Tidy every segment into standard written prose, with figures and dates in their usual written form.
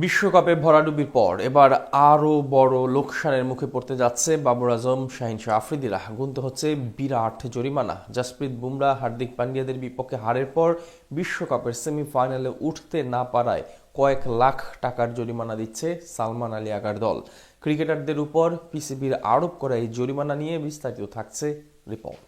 বিশ্বকাপে ভরাডুবির পর এবার আরও বড় লোকসানের মুখে পড়তে যাচ্ছে বাবর আজম, শাহিন শাহ আফ্রিদিরা। গুনতে হচ্ছে বিরাট জরিমানা। জাসপ্রীত বুমরাহ, হার্দিক পান্ডিয়াদের বিপক্ষে হারের পর বিশ্বকাপের সেমিফাইনালে উঠতে না পারায় কয়েক লাখ টাকার জরিমানা দিচ্ছে সালমান আলী আগার দল। ক্রিকেটারদের উপর পিসিবির আরোপ করা এই জরিমানা নিয়ে বিস্তারিত থাকছে রিপোর্ট।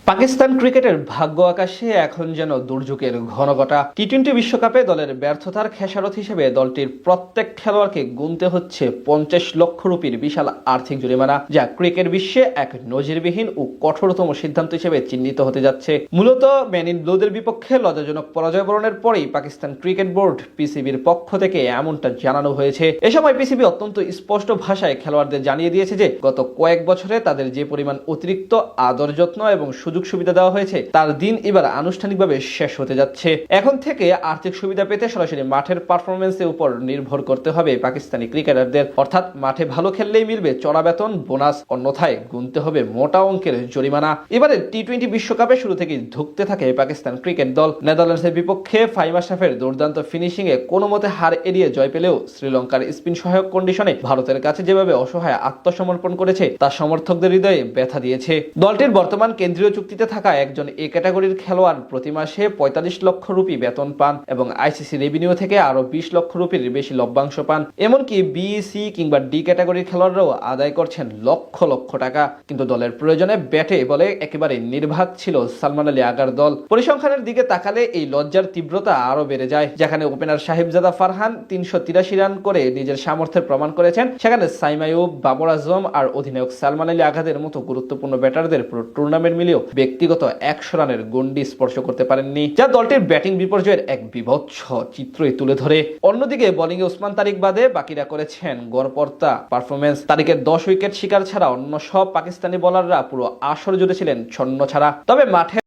পাকিস্তান ক্রিকেটের ভাগ্য আকাশে এখন যেন দুর্যোগের ঘনঘটা। টি-20 বিশ্বকাপে দলের ব্যর্থতার খেসারত হিসেবে দলটির প্রত্যেক খেলোয়াড়কে গুনতে হচ্ছে 50 লক্ষ রুপির বিশাল আর্থিক জরিমানা, যা ক্রিকেট বিশ্বে এক নজিরবিহীন ও কঠোরতম সিদ্ধান্ত হিসেবে চিহ্নিত হতে যাচ্ছে। মূলত ম্যান ইন ব্লুদের বিপক্ষে লজ্জাজনক পরাজয় বরণের পরেই পাকিস্তান ক্রিকেট বোর্ড পিসিবির পক্ষ থেকে এমনটা জানানো হয়েছে। এ সময় পিসিবি অত্যন্ত স্পষ্ট ভাষায় খেলোয়াড়দের জানিয়ে দিয়েছে যে গত কয়েক বছরে তাদের যে পরিমাণ অতিরিক্ত আদর যত্ন এবং সুযোগ সুবিধা দেওয়া হয়েছে তার দিন এবার আনুষ্ঠানিকভাবে শেষ হতে যাচ্ছে। এখন থেকে আর্থিক সুবিধা পেতে সরাসরি মাঠের পারফরমেন্সের উপর নির্ভর করতে হবে পাকিস্তানি ক্রিকেটারদের। অর্থাৎ মাঠে ভালো খেললেই মিলবে চড়া বেতন, বোনাস, অন্যথায় গুনতে হবে মোটা অঙ্কের জরিমানা। এবারে টি-20 বিশ্বকাপে শুরু থেকেই ধুঁকতে থাকে পাকিস্তান ক্রিকেট দল। নেদারল্যান্ডসের বিপক্ষে ফাহিম আশরাফের দুর্দান্ত ফিনিশিং এ কোনো মতে হার এড়িয়ে জয় পেলেও শ্রীলঙ্কার স্পিন সহায়ক কন্ডিশনে ভারতের কাছে যেভাবে অসহায় আত্মসমর্পণ করেছে তা সমর্থকদের হৃদয়ে ব্যথা দিয়েছে। দলটির বর্তমান কেন্দ্রীয় চুক্তিতে থাকা একজন এ ক্যাটাগরির খেলোয়াড় প্রতি মাসে 45 লক্ষ রুপি বেতন পান এবং আইসিসি রেভিনিউ থেকে আরো 20 লক্ষ রুপির বেশি লভ্যাংশ পান। এমনকি বি, সি কিংবা ডি ক্যাটাগরির খেলোয়াড়রাও আদায় করছেন লক্ষ লক্ষ টাকা। কিন্তু দলের প্রয়োজনে ব্যাটে বলে একেবারে নির্বাক ছিল সালমান আলী আগার দল। পরিসংখ্যানের দিকে তাকালে এই লজ্জার তীব্রতা আরো বেড়ে যায়। যেখানে ওপেনার সাহিবজাদা ফারহান 383 রান করে নিজের সামর্থ্যের প্রমাণ করেছেন, সেখানে সাইম আইয়ুব, বাবর আজম আর অধিনায়ক সালমান আলী আগাদের মতো গুরুত্বপূর্ণ ব্যাটারদের পুরো টুর্নামেন্ট মিলেও ব্যক্তিগত 100 রানের গন্ডি স্পর্শ করতে পারেননি, যা দলটির ব্যাটিং বিপর্যয়ের এক বিভৎস চিত্রই তুলে ধরে। অন্যদিকে বোলিং এ ওসমান তারিক বাদে বাকিরা করেছেন গড়পড়তা পারফরমেন্স। তারিকের 10 উইকেট শিকার ছাড়া অন্য সব পাকিস্তানি বোলাররা পুরো আসর জুড়ে ছিলেন ছন্ন ছাড়া। তবে মাঠে